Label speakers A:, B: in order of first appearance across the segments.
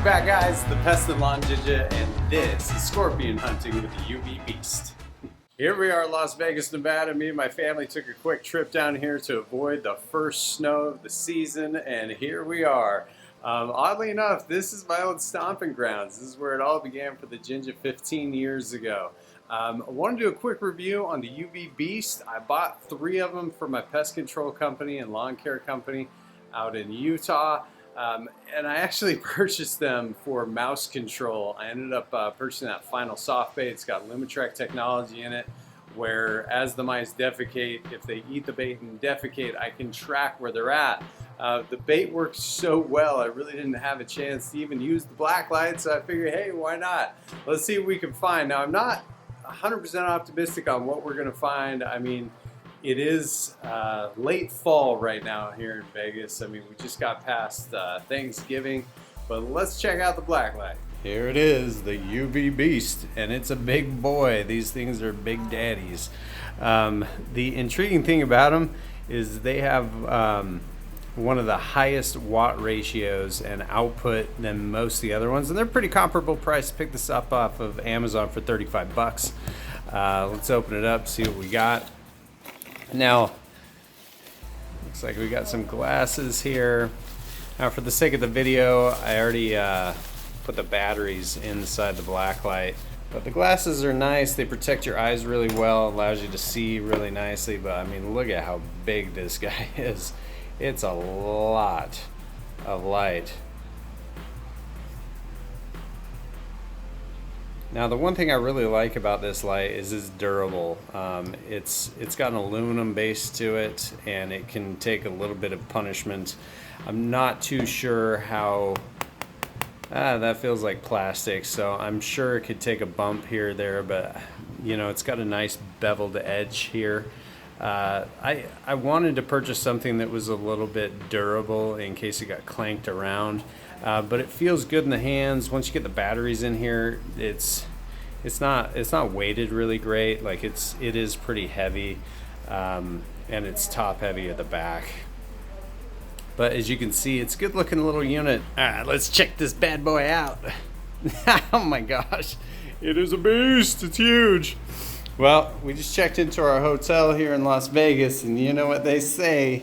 A: back, guys. The Pest and Lawn Ginja, and this is scorpion hunting with the uvBeast. Here we are in Las Vegas, Nevada. Me and my family took a quick trip down here to avoid the first snow of the season, and here we are. Oddly enough, this is my old stomping grounds. This is where it all began for the Ginja 15 years ago. I want to do a quick review on the uvBeast. I bought 3 of them for my pest control company and lawn care company out in Utah. And I actually purchased them for mouse control. I ended up purchasing that final soft bait. It's got Lumitrack technology in it, where as the mice defecate, if they eat the bait and defecate, I can track where they're at. The bait works so well, I really didn't have a chance to even use the black light, so I figured, hey, why not? Let's see what we can find. Now, I'm not 100% optimistic on what we're going to find. I mean, it is late fall right now here in Vegas. I mean, we just got past Thanksgiving, but let's check out the blacklight. Here it is, the uvBeast, and it's a big boy. These things are big daddies. The intriguing thing about them is they have one of the highest watt ratios and output than most of the other ones, and they're pretty comparable price. Pick this up off of Amazon for 35 bucks. Let's open it up, see what we got. Now, looks like we got some glasses here. Now, for the sake of the video, I already put the batteries inside the black light. But the glasses are nice. They protect your eyes really well, allows you to see really nicely. But I mean, look at how big this guy is. It's a lot of light. Now, the one thing I really like about this light is it's durable. It's got an aluminum base to it, and it can take a little bit of punishment. I'm not too sure how... that feels like plastic, so I'm sure it could take a bump here or there, but you know, it's got a nice beveled edge here. I wanted to purchase something that was a little bit durable in case it got clanked around. But it feels good in the hands. Once you get the batteries in here, it's not weighted really great. Like it is pretty heavy, and it's top heavy at the back. But as you can see, it's a good looking little unit. All right, let's check this bad boy out. Oh my gosh, it is a beast. It's huge. Well, we just checked into our hotel here in Las Vegas, and you know what they say.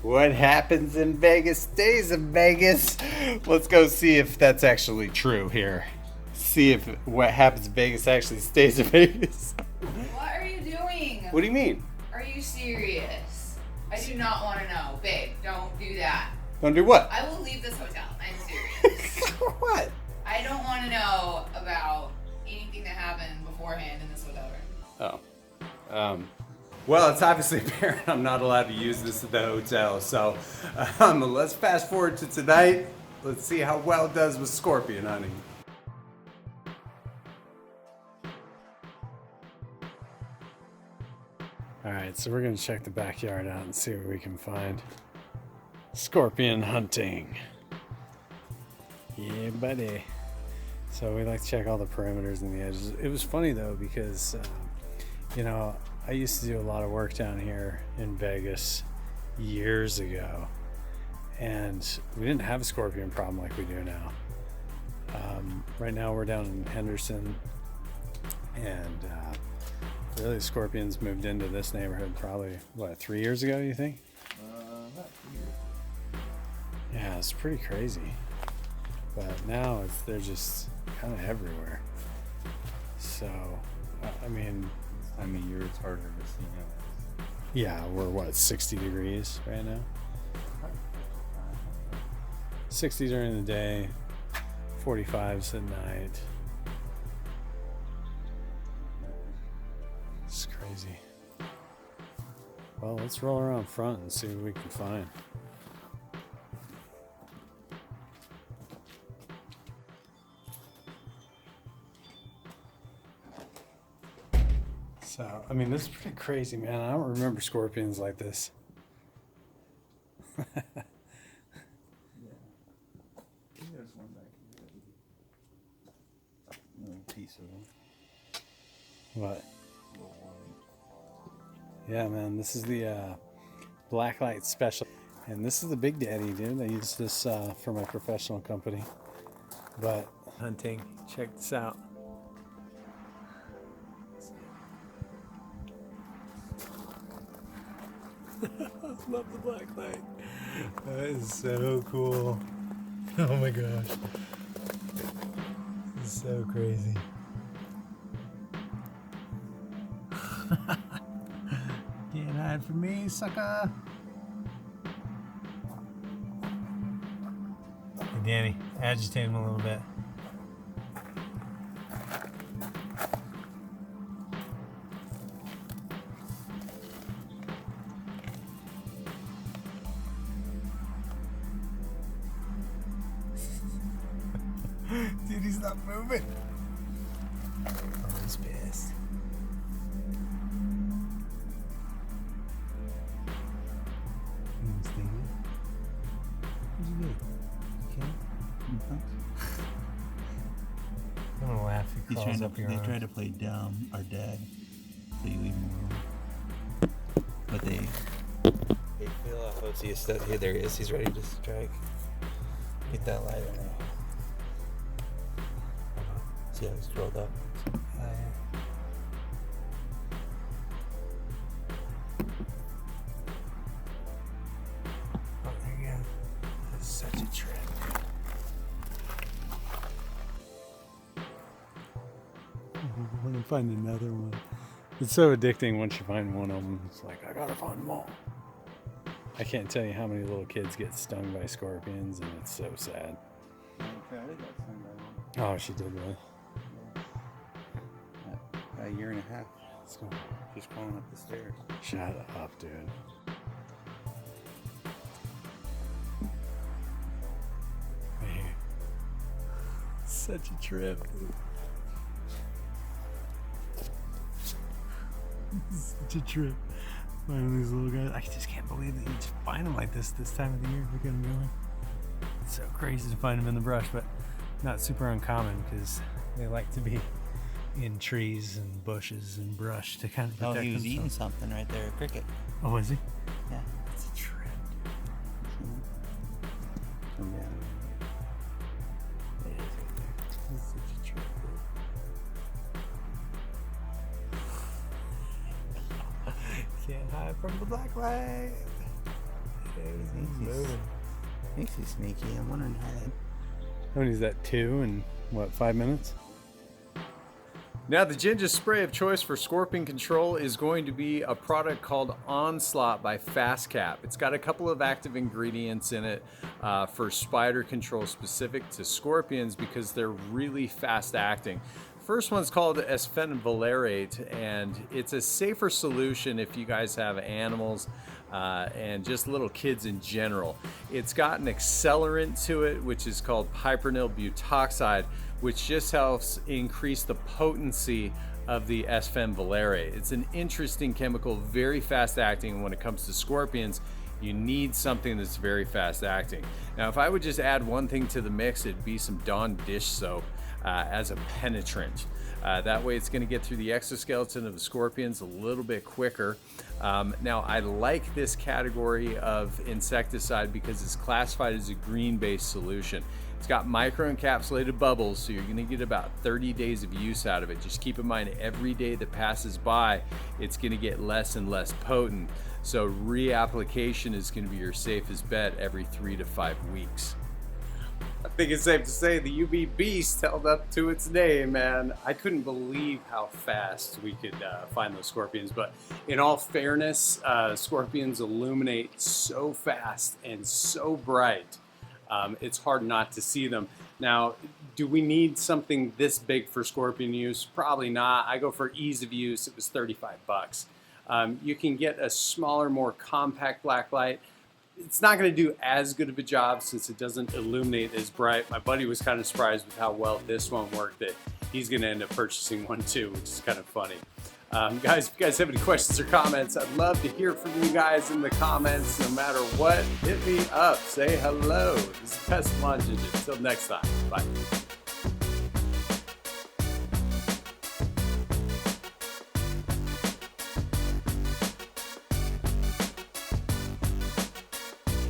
A: What happens in Vegas stays in Vegas. Let's go see if that's actually true here. See if what happens in Vegas actually stays in Vegas.
B: What are you doing?
A: What do you mean?
B: Are you serious? I do not want to know. Babe, don't do that.
A: Don't do what?
B: I will leave this hotel. I'm serious.
A: What?
B: I don't want to know about anything that happened beforehand in this hotel room.
A: Oh. Well, it's obviously apparent I'm not allowed to use this at the hotel, so let's fast forward to tonight. Let's see how well it does with scorpion hunting. Alright, so we're going to check the backyard out and see what we can find. Scorpion hunting. Yeah, buddy. So we like to check all the perimeters and the edges. It was funny though, because, you know, I used to do a lot of work down here in Vegas years ago, and we didn't have a scorpion problem like we do now. Right now we're down in Henderson, and really the scorpions moved into this neighborhood probably, what, 3 years ago, you think?
C: Not 3 years.
A: Yeah, it's pretty crazy. But now they're just kind of everywhere. So, I mean,
C: Year it's harder to see now.
A: yeah, we're what, 60 degrees right now? 60 during the day, 45s at night. It's crazy. Well, let's roll around front and see what we can find. So, I mean, this is pretty crazy, man. I don't remember scorpions like this.
C: Yeah. I think there's one back here. Little piece of them.
A: What? Yeah, man, this is the Blacklight Special. And this is the big daddy, dude. I use this for my professional company. But hunting, check this out. Love the black light. That is so cool. Oh my gosh. This is so crazy. Can't hide from me, sucker. Hey, Danny, agitate him a little bit. Dude, he's not moving. Oh, he's pissed. What'd you do? Okay. I'm gonna laugh if he crawls up your
C: They
A: arm.
C: try to play dumb or dead, so you leave them alone. But they feel off. Oh, see, here, there he is. He's ready to strike. Get that light on there. See how he's curled up?
A: Oh, there you go. That's such a trip. I'm gonna find another one. It's so addicting once you find one of them. It's like, I gotta find them all. I can't tell you how many little kids get stung by scorpions, and it's so sad. Oh, she did really?
C: A year and a half.
A: Let's go.
C: Just crawling up the stairs.
A: Shut up, dude. Right here. Such a trip, dude. Such a trip. Finding these little guys. I just can't believe that you just find them like this time of the year. Look at them going. It's so crazy to find them in the brush, but not super uncommon because they like to be in trees and bushes and brush to kind of protect
C: Oh, he was
A: themselves.
C: eating something right there, a cricket.
A: Oh, was he?
C: Yeah.
A: That's a trip.
C: Come down.
A: It is right there. That's such a trip, dude. Can't hide from the black light. He's moving.
C: Makes you sneaky. I'm wondering how that.
A: How many is that? 2 in what, 5 minutes? Now the Ginja spray of choice for scorpion control is going to be a product called Onslaught by Fastcap. It's got a couple of active ingredients in it for spider control specific to scorpions because they're really fast acting. First one's called Esfenvalerate, and it's a safer solution if you guys have animals and just little kids in general. It's got an accelerant to it, which is called pipernyl butoxide, which just helps increase the potency of the Esfenvalerate. It's an interesting chemical, very fast acting. When it comes to scorpions, you need something that's very fast acting. Now, if I would just add one thing to the mix, it'd be some Dawn dish soap as a penetrant. That way it's going to get through the exoskeleton of the scorpions a little bit quicker. Now, I like this category of insecticide because it's classified as a green-based solution. It's got micro-encapsulated bubbles, so you're going to get about 30 days of use out of it. Just keep in mind, every day that passes by, it's going to get less and less potent. So reapplication is going to be your safest bet every 3 to 5 weeks. I think it's safe to say the uvBeast held up to its name, man. I couldn't believe how fast we could find those scorpions, but in all fairness, scorpions illuminate so fast and so bright. It's hard not to see them. Now, do we need something this big for scorpion use? Probably not. I go for ease of use. It was 35 bucks. You can get a smaller, more compact black light. It's not going to do as good of a job since it doesn't illuminate as bright. My buddy was kind of surprised with how well this one worked that he's going to end up purchasing one too, which is kind of funny. Guys, if you guys have any questions or comments, I'd love to hear from you guys in the comments. No matter what, hit me up. Say hello. This is Pest Ginja. Until next time. Bye.